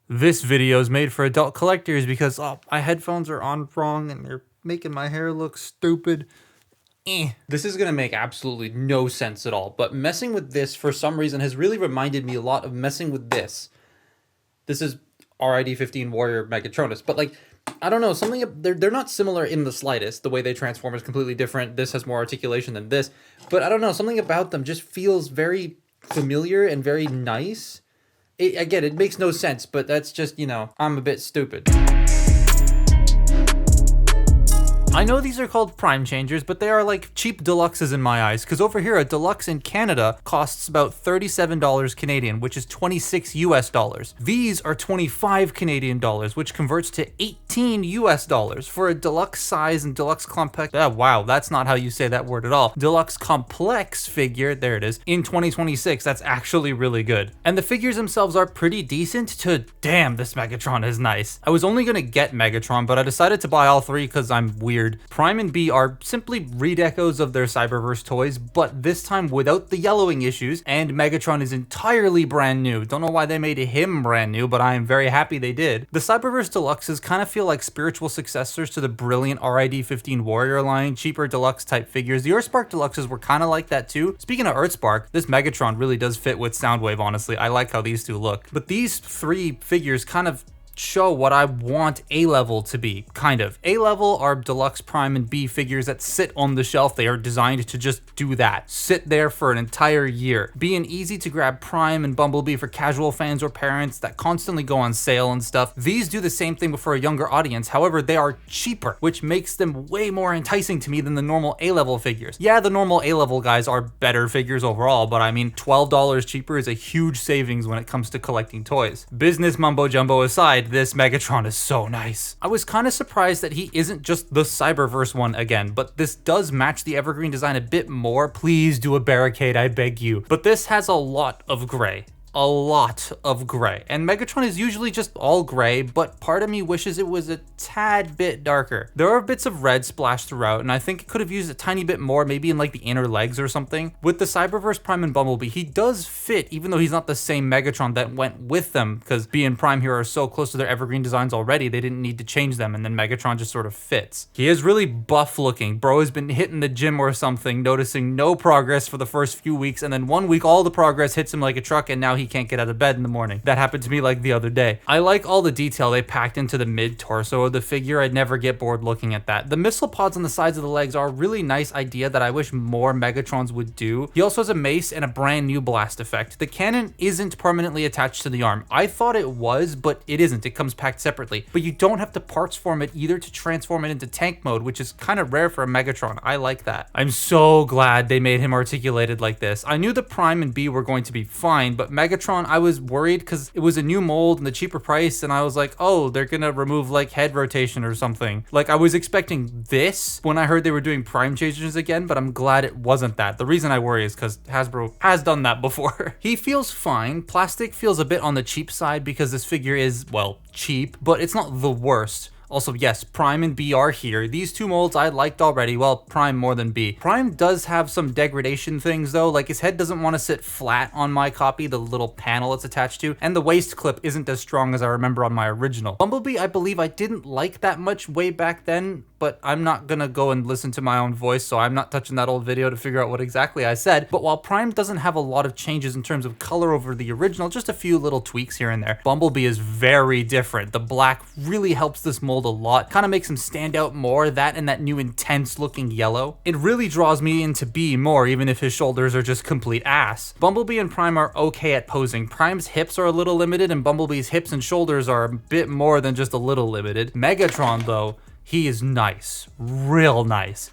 This video is made for adult collectors because my headphones are on wrong and they're making my hair look stupid. This is gonna make absolutely no sense at all, but messing with this for some reason has really reminded me a lot of messing with this. This is RID-15 Warrior Megatronus, but like, I don't know, something, they're not similar in the slightest. The way they transform is completely different. This has more articulation than this, but I don't know, something about them just feels very familiar and very nice. Again, it makes no sense, but that's just, you know, I'm a bit stupid. I know these are called prime changers, but they are like cheap deluxes in my eyes, because over here a deluxe in Canada costs about $37 Canadian, which is 26 US dollars. These are 25 Canadian dollars, which converts to 18 US dollars for a deluxe size and deluxe complex. Wow, that's not how you say that word at all. Deluxe complex figure, there it is, in 2026. That's actually really good. And the figures themselves are pretty decent to, damn, this Megatron is nice. I was only gonna get Megatron, but I decided to buy all three because I'm weird. Prime and B are simply redecos of their Cyberverse toys, but this time without the yellowing issues, and Megatron is entirely brand new. Don't know why they made him brand new, but I am very happy they did. The Cyberverse Deluxes kind of feel like spiritual successors to the brilliant RID-15 Warrior line, cheaper deluxe type figures. The Earthspark Deluxes were kind of like that too. Speaking of Earthspark, this Megatron really does fit with Soundwave, honestly. I like how these two look. But these three figures kind of show what I want A-level to be, kind of. A-level are deluxe prime and B figures that sit on the shelf. They are designed to just do that. Sit there for an entire year. Be an easy to grab prime and Bumblebee for casual fans or parents that constantly go on sale and stuff. These do the same thing but for a younger audience. However, they are cheaper, which makes them way more enticing to me than the normal A-level figures. Yeah, the normal A-level guys are better figures overall, but I mean, $12 cheaper is a huge savings when it comes to collecting toys. Business mumbo jumbo aside, this Megatron is so nice. I was kind of surprised that he isn't just the Cyberverse one again, but this does match the Evergreen design a bit more. Please do a barricade, I beg you. But this has a lot of gray. A lot of gray. And Megatron is usually just all gray, but part of me wishes it was a tad bit darker. There are bits of red splashed throughout, and I think it could have used a tiny bit more, maybe in like the inner legs or something. With the Cyberverse Prime and Bumblebee, he does fit, even though he's not the same Megatron that went with them, because B and Prime here are so close to their Evergreen designs already, they didn't need to change them, and then Megatron just sort of fits. He is really buff looking. Bro has been hitting the gym or something, noticing no progress for the first few weeks, and then 1 week all the progress hits him like a truck, and now he can't get out of bed in the morning. That happened to me like the other day. I like all the detail they packed into the mid-torso of the figure. I'd never get bored looking at that. The missile pods on the sides of the legs are a really nice idea that I wish more Megatrons would do. He also has a mace and a brand new blast effect. The cannon isn't permanently attached to the arm. I thought it was, but it isn't. It comes packed separately. But you don't have to parts form it either to transform it into tank mode, which is kind of rare for a Megatron. I like that. I'm so glad they made him articulated like this. I knew the Prime and B were going to be fine, but Megatron, I was worried because it was a new mold and the cheaper price, and I was like, oh, they're gonna remove like head rotation or something. Like, I was expecting this when I heard they were doing prime changes again, but I'm glad it wasn't that. The reason I worry is because Hasbro has done that before. He feels fine. Plastic feels a bit on the cheap side because this figure is, well, cheap, but it's not the worst. Also, yes, Prime and B are here. These two molds I liked already. Well, Prime more than B. Prime does have some degradation things though, like his head doesn't want to sit flat on my copy, the little panel it's attached to, and the waist clip isn't as strong as I remember on my original. Bumblebee, I believe I didn't like that much way back then, but I'm not gonna go and listen to my own voice, so I'm not touching that old video to figure out what exactly I said. But while Prime doesn't have a lot of changes in terms of color over the original, just a few little tweaks here and there, Bumblebee is very different. The black really helps this mold a lot, kind of makes him stand out more, that and that new intense looking yellow. It really draws me into B more, even if his shoulders are just complete ass. Bumblebee and Prime are okay at posing. Prime's hips are a little limited, and Bumblebee's hips and shoulders are a bit more than just a little limited. Megatron though, he is nice, real nice.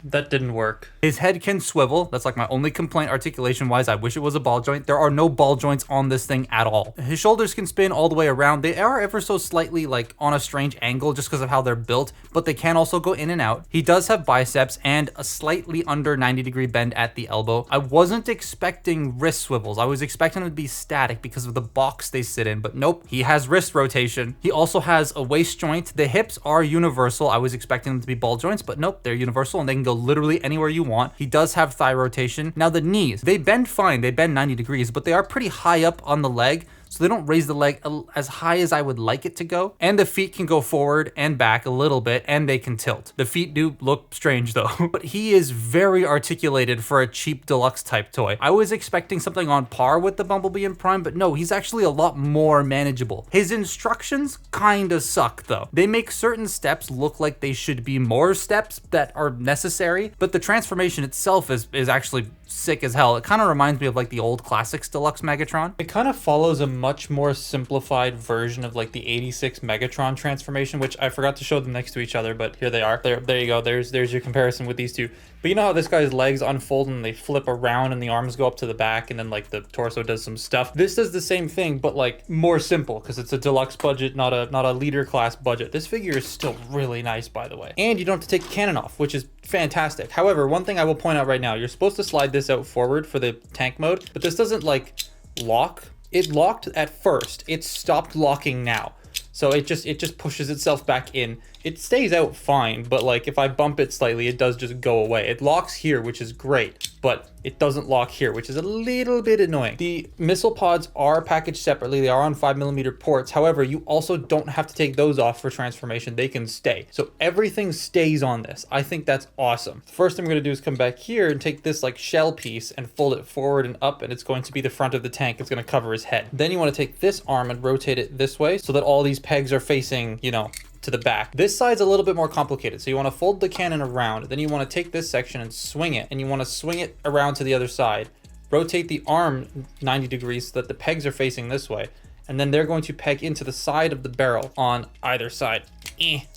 That didn't work. His head can swivel. That's like my only complaint articulation wise. I wish it was a ball joint. There are no ball joints on this thing at all. His shoulders can spin all the way around. They are ever so slightly like on a strange angle just because of how they're built, but they can also go in and out. He does have biceps and a slightly under 90-degree bend at the elbow. I wasn't expecting wrist swivels. I was expecting them to be static because of the box they sit in, but nope, he has wrist rotation. He also has a waist joint. The hips are universal. I was expecting them to be ball joints, but nope, they're universal and they can go literally anywhere you want. He does have thigh rotation. Now the knees, they bend fine, they bend 90 degrees, but they are pretty high up on the leg, so they don't raise the leg as high as I would like it to go. And the feet can go forward and back a little bit, and they can tilt. The feet do look strange though, but he is very articulated for a cheap deluxe type toy. I was expecting something on par with the Bumblebee in Prime, but no, he's actually a lot more manageable. His instructions kinda suck though. They make certain steps look like they should be more steps that are necessary, but the transformation itself is actually sick as hell. It kind of reminds me of like the old classics Deluxe Megatron. It kind of follows a much more simplified version of like the 86 Megatron transformation, which I forgot to show them next to each other, but here they are. There you go. There's your comparison with these two. But you know how this guy's legs unfold and they flip around and the arms go up to the back and then like the torso does some stuff. This does the same thing, but like more simple because it's a deluxe budget, not a leader class budget. This figure is still really nice, by the way. And you don't have to take the cannon off, which is fantastic. However, one thing I will point out right now, you're supposed to slide this out forward for the tank mode, but this doesn't like lock. It locked at first. It stopped locking now. So it just pushes itself back in. It stays out fine, but like if I bump it slightly, it does just go away. It locks here, which is great, but it doesn't lock here, which is a little bit annoying. The missile pods are packaged separately. They are on 5mm ports. However, you also don't have to take those off for transformation. They can stay. So everything stays on this. I think that's awesome. The first thing I'm gonna do is come back here and take this like shell piece and fold it forward and up, and it's going to be the front of the tank. It's gonna cover his head. Then you wanna take this arm and rotate it this way so that all these pegs are facing, you know, to the back. This side's a little bit more complicated. So you want to fold the cannon around, then you want to take this section and swing it, and you want to swing it around to the other side. Rotate the arm 90 degrees so that the pegs are facing this way, and then they're going to peg into the side of the barrel on either side.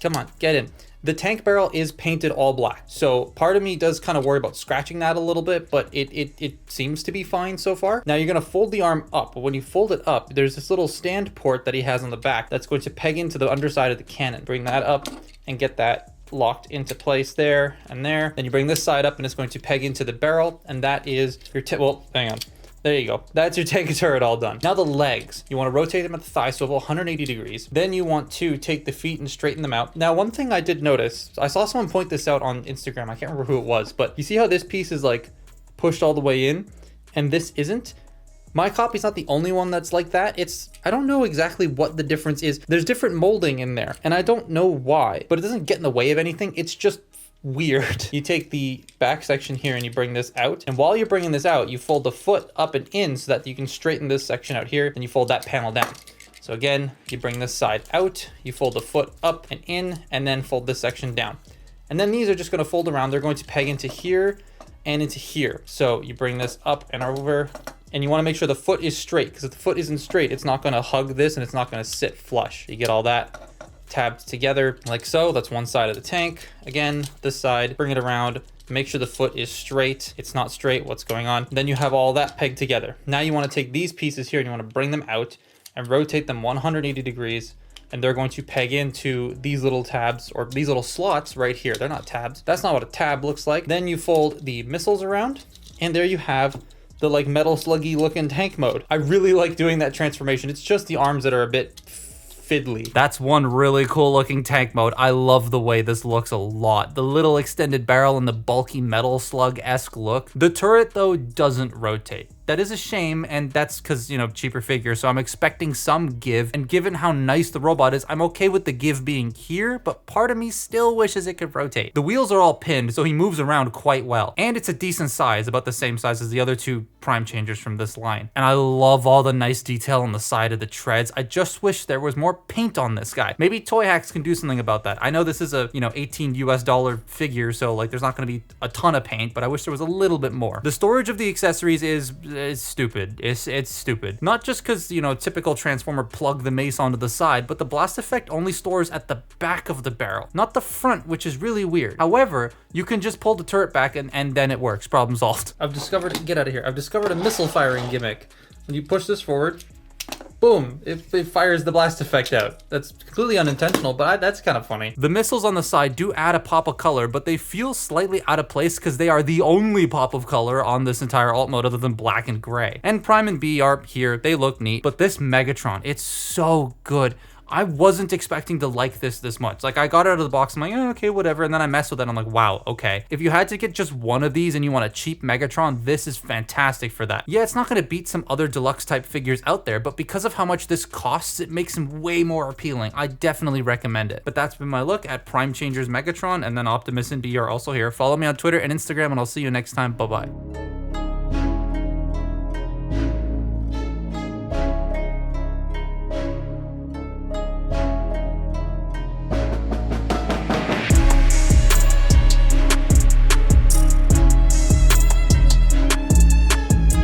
Come on, get in. The tank barrel is painted all black, so part of me does kind of worry about scratching that a little bit, but it seems to be fine so far. Now you're gonna fold the arm up, but when you fold it up, there's this little stand port that he has on the back that's going to peg into the underside of the cannon. Bring that up and get that locked into place there and there. Then you bring this side up and it's going to peg into the barrel, and that is your well, hang on. There you go. That's your tank turret all done. Now the legs, you want to rotate them at the thigh swivel 180 degrees. Then you want to take the feet and straighten them out. Now, one thing I did notice, I saw someone point this out on Instagram. I can't remember who it was, but you see how this piece is like pushed all the way in and this isn't? My copy's not the only one that's like that. I don't know exactly what the difference is. There's different molding in there and I don't know why, but it doesn't get in the way of anything. It's just weird. You take the back section here and you bring this out, and while you're bringing this out, you fold the foot up and in so that you can straighten this section out here, and you fold that panel down. So again, you bring this side out, you fold the foot up and in, and then fold this section down. And then these are just going to fold around. They're going to peg into here and into here. So you bring this up and over, and you want to make sure the foot is straight, because if the foot isn't straight, it's not going to hug this and it's not going to sit flush. You get all that tabbed together like so. That's one side of the tank. Again, this side, bring it around, make sure the foot is straight. It's not straight, what's going on? Then you have all that pegged together. Now you want to take these pieces here and you want to bring them out and rotate them 180 degrees, and they're going to peg into these little tabs or these little slots right here. They're not tabs. That's not what a tab looks like. Then you fold the missiles around, and there you have the like metal sluggy looking tank mode. I really like doing that transformation. It's just the arms that are a bit fiddly. That's one really cool looking tank mode. I love the way this looks a lot. The little extended barrel and the bulky metal slug-esque look. The turret though doesn't rotate. That is a shame, and that's because, you know, cheaper figure, so I'm expecting some give, and given how nice the robot is, I'm okay with the give being here, but part of me still wishes it could rotate. The wheels are all pinned, so he moves around quite well, and it's a decent size, about the same size as the other two prime changers from this line. And I love all the nice detail on the side of the treads. I just wish there was more paint on this guy. Maybe Toy Hacks can do something about that. I know this is a, you know, $18 US figure, so like there's not gonna be a ton of paint, but I wish there was a little bit more. The storage of the accessories is stupid. It's stupid. Not just because, you know, typical Transformer plug the mace onto the side, but the blast effect only stores at the back of the barrel, not the front, which is really weird. However, you can just pull the turret back and then it works. Problem solved. I've discovered, get out of here. I've discovered a missile firing gimmick. When you push this forward, boom, it fires the blast effect out. That's completely unintentional, but that's kind of funny. The missiles on the side do add a pop of color, but they feel slightly out of place because they are the only pop of color on this entire alt mode other than black and gray. And Prime and B are here, they look neat, but this Megatron, it's so good. I wasn't expecting to like this much. Like, I got it out of the box, I'm like, okay, whatever, and then I messed with it, I'm like, wow, okay. If you had to get just one of these and you want a cheap Megatron, this is fantastic for that. Yeah, it's not gonna beat some other deluxe type figures out there, but because of how much this costs, it makes him way more appealing. I definitely recommend it. But that's been my look at Prime Changers Megatron, and then Optimus and B are also here. Follow me on Twitter and Instagram, and I'll see you next time. Bye-bye.